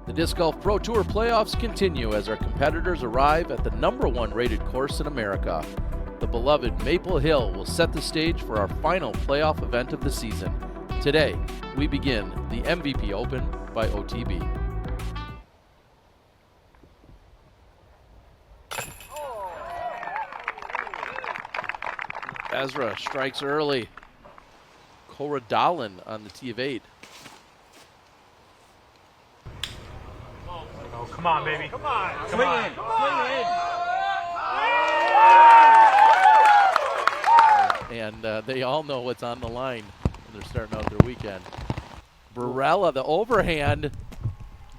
The Disc Golf Pro Tour playoffs continue as our competitors arrive at the #1 rated course in America. The beloved Maple Hill will set the stage for our final playoff event of the season. Today, we begin the MVP Open by OTB. Ezra strikes early. Koradalin on the tee of 8. Oh, come on, baby. Come on. Come on. And they all know what's on the line when they're starting out their weekend. Barella, the overhand,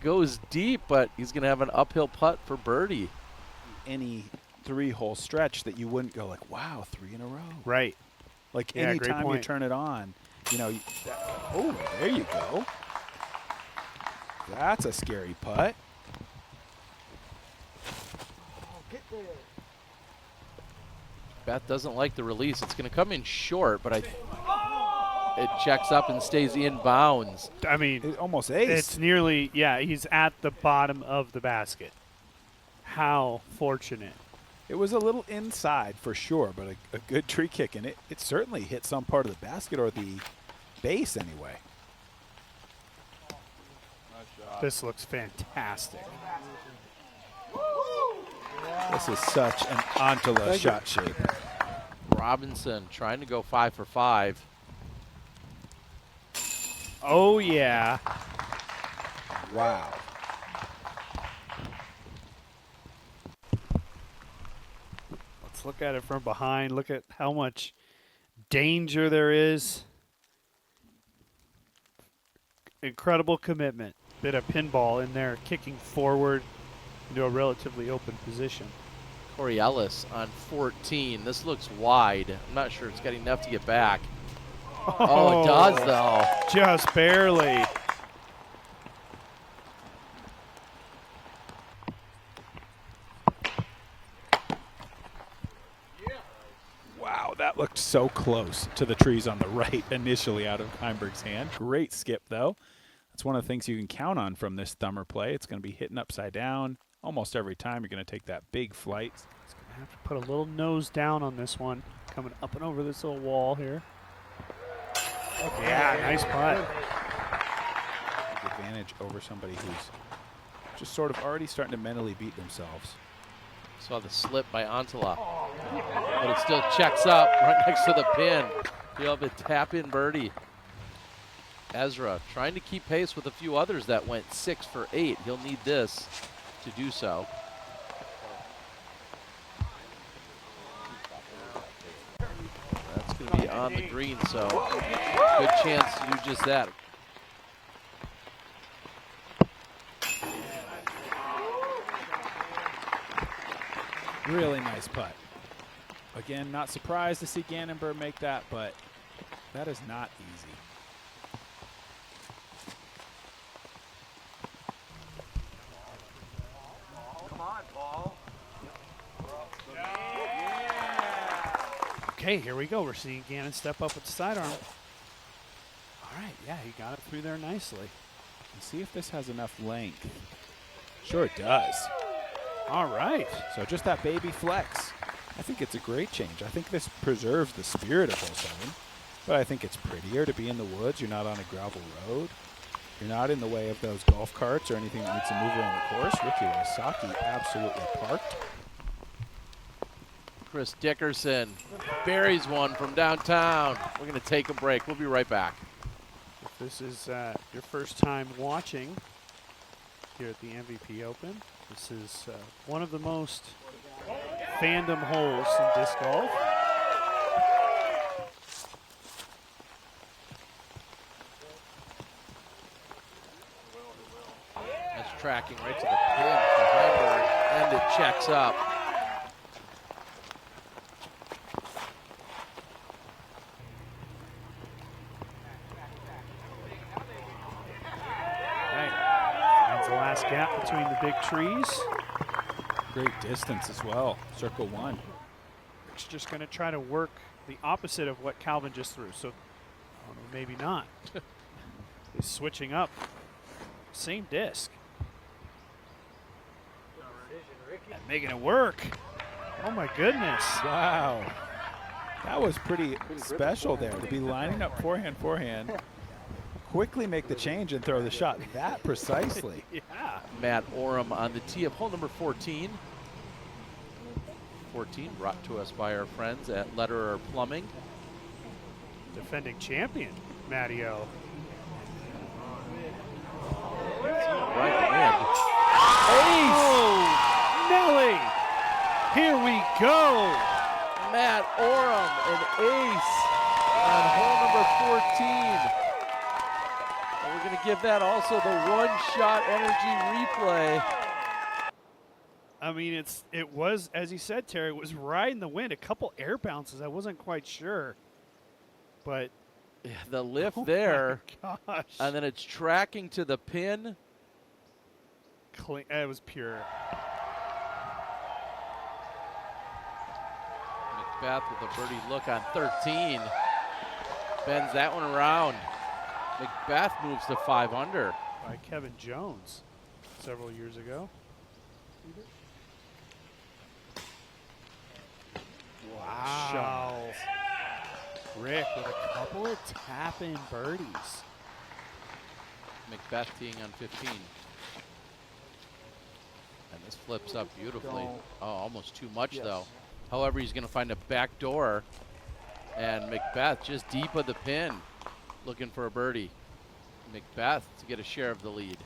goes deep, but he's going to have an uphill putt for birdie. Any three-hole stretch that you wouldn't go like, wow, 3 in a row. Right. Like Yeah, anytime great you turn it on, you know, oh, there you go. That's a scary putt. Beth doesn't like the release. It's going to come in short, but it checks up and stays in bounds. I mean, It almost ace. it's nearly, yeah, he's at the bottom of the basket. How fortunate. It was a little inside for sure, but a good tree kick, and it certainly hit some part of the basket or the base anyway. This looks fantastic. This is such an Antela shot shape. Robinson trying to go 5 for 5. Oh, yeah. Wow. Let's look at it from behind. Look at how much danger there is. Incredible commitment. Bit of pinball in there, kicking forward into a relatively open position. Corey Ellis on 14. This looks wide. I'm not sure it's got enough to get back. Oh, it does, though. Just barely. Wow, that looked so close to the trees on the right initially out of Heimberg's hand. Great skip, though. That's one of the things you can count on from this thumber play. It's going to be hitting upside down. Almost every time you're going to take that big flight. He's going to have to put a little nose down on this one. Coming up and over this little wall here. Yeah, nice putt. Big advantage over somebody who's just sort of already starting to mentally beat themselves. Saw the slip by Antela, but it still checks up right next to the pin. You'll have a tap-in birdie. Ezra trying to keep pace with a few others that went 6 for 8. He'll need this to do so. That's going to be on the green, so good chance to do just that. Really nice putt. Again, not surprised to see Gannonburg make that, but that is not easy. Okay, here we go. We're seeing Gannon step up with the sidearm. All right, yeah, he got it through there nicely. And see if this has enough length. Sure it does. All right. So just that baby flex. I think it's a great change. I think this preserves the spirit of hole 7, but I think it's prettier to be in the woods. You're not on a gravel road. You're not in the way of those golf carts or anything that needs to move around the course. Ricky Wasaki absolutely parked. Chris Dickerson buries one from downtown. We're going to take a break. We'll be right back. If this is your first time watching here at the MVP Open, this is one of the most fandom holes in disc golf. That's tracking right to the pin for Heimberg, and it checks up. Finds the last gap between the big trees. Great distance as well. Circle 1. It's just going to try to work the opposite of what Calvin just threw. So maybe not. He's switching up. Same disc. And making it work. Oh my goodness. Wow. That was pretty special there to be lining up forehand, quickly make the change and throw the shot that precisely. Yeah. Matt Oram on the tee of hole number 14. 14 brought to us by our friends at Letterer Plumbing. Defending champion, Matty O. Right to win. Oh, Nelly. Here we go. Matt Oram, an ace on hole number 14. And we're going to give that also the one-shot energy replay. I mean, it was, as you said, Terry, it was right in the wind. A couple air bounces. I wasn't quite sure. But Yeah, the lift there, my gosh. and then it's tracking to the pin. It was pure. McBeth with a birdie look on 13. Bends that one around. McBeth moves to 5 under. By Kevin Jones several years ago. Wow. Rick with a couple of tap-in birdies. McBeth teeing on 15. And this flips up beautifully. Oh, almost too much though. However, he's going to find a back door. And McBeth just deep of the pin, looking for a birdie. McBeth to get a share of the lead.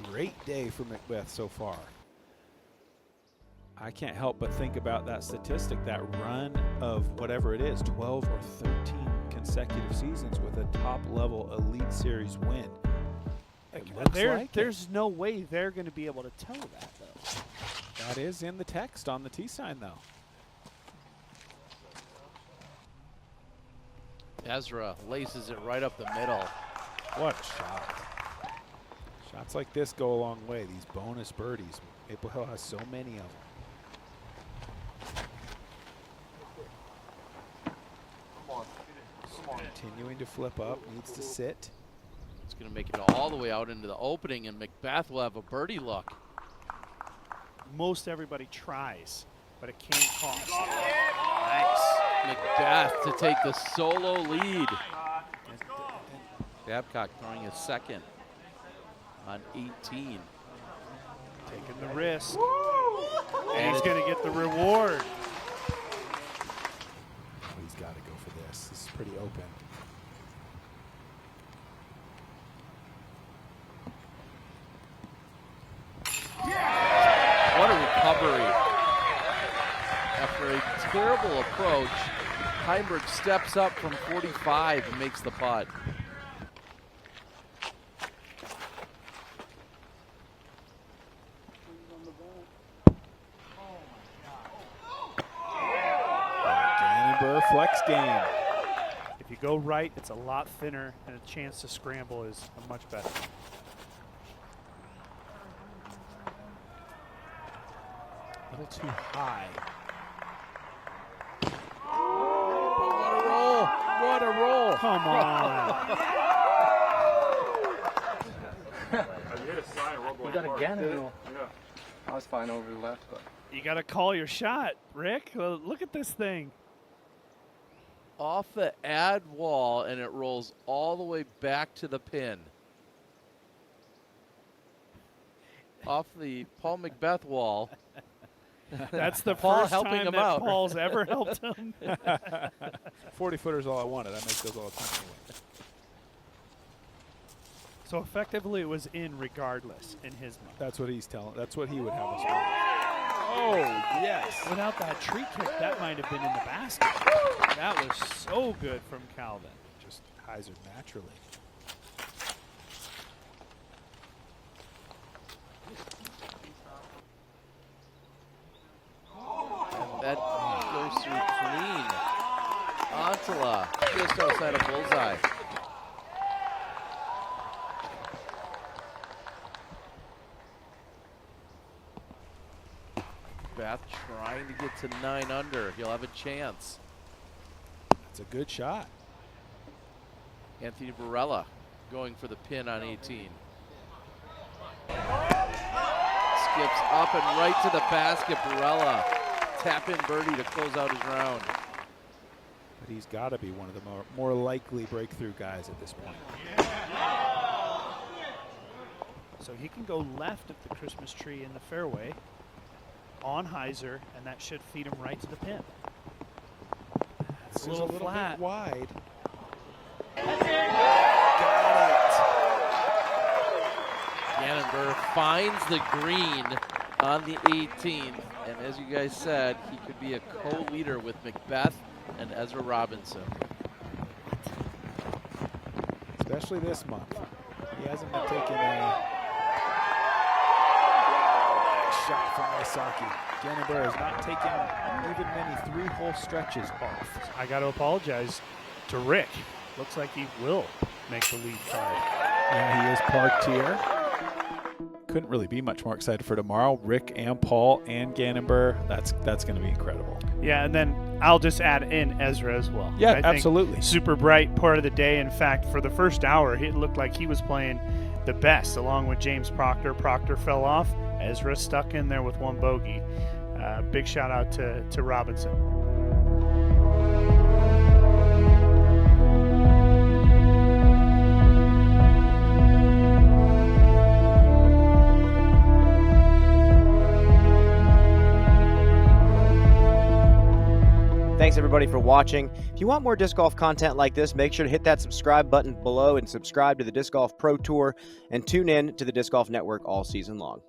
Great day for McBeth so far. I can't help but think about that statistic, that run of whatever it is, 12 or 13 consecutive seasons with a top-level Elite Series win. It looks like it. There's no way they're going to be able to tell that, though. That is in the text on the tee sign, though. Ezra laces it right up the middle. What a shot. Shots like this go a long way, these bonus birdies. Maple Hill has so many of them. Continuing to flip up, needs to sit. It's going to make it all the way out into the opening, and McBeth will have a birdie look. Most everybody tries, but it can cost. Nice. McBeth to take the solo lead. Babcock throwing his second on 18. Taking the risk. And he's going to get the reward. Oh, he's got to go for this. This is pretty open. What a recovery. After a terrible approach, Heimberg steps up from 45 and makes the putt. Gannon flex game. If you go right, it's a lot thinner, and a chance to scramble is much better. A little too high. What a roll! What a roll! Come on. You got again? Yeah. I was fine over the left, but You got to call your shot, Rick. Look at this thing. Off the ad wall, and it rolls all the way back to the pin. Off the Paul McBeth wall. That's the Paul first helping time him that out. Paul's ever helped him. 40-footer's all I wanted. I make those all the time anyway. So effectively, it was in regardless in his mind. That's what he's telling. That's what he would have us do. Oh, yes. Without that tree kick, that might have been in the basket. That was so good from Calvin. Just hyzer naturally. And that goes through clean. Antala just outside of bullseye. Beth trying to get to 9 under. He'll have a chance. It's a good shot. Anthony Barella going for the pin on 18. skips up and right to the basket. Barella, tap-in birdie to close out his round. But he's got to be one of the more likely breakthrough guys at this point. So he can go left of the Christmas tree in the fairway on hyzer, and that should feed him right to the pin. It's a little flat. Bit wide. Gannon Burr finds the green on the 18th, and as you guys said, he could be a co-leader with McBeth and Ezra Robinson. Especially this month. He hasn't been taking a shot from Wysocki. Gannon Burr has not taken even many 3-hole stretches off. I got to apologize to Rick. Looks like he will make the lead card. Yeah, he is parked here. Couldn't really be much more excited for tomorrow. Rick and Paul and Gannon Burr. That's going to be incredible. Yeah, and then I'll just add in Ezra as well. Yeah, I think absolutely. Super bright part of the day. In fact, for the first hour, it looked like he was playing the best, along with James Proctor. Proctor fell off. Ezra stuck in there with one bogey. Big shout out to Robinson. Thanks everybody for watching. If you want more disc golf content like this, make sure to hit that subscribe button below and subscribe to the Disc Golf Pro Tour and tune in to the Disc Golf Network all season long.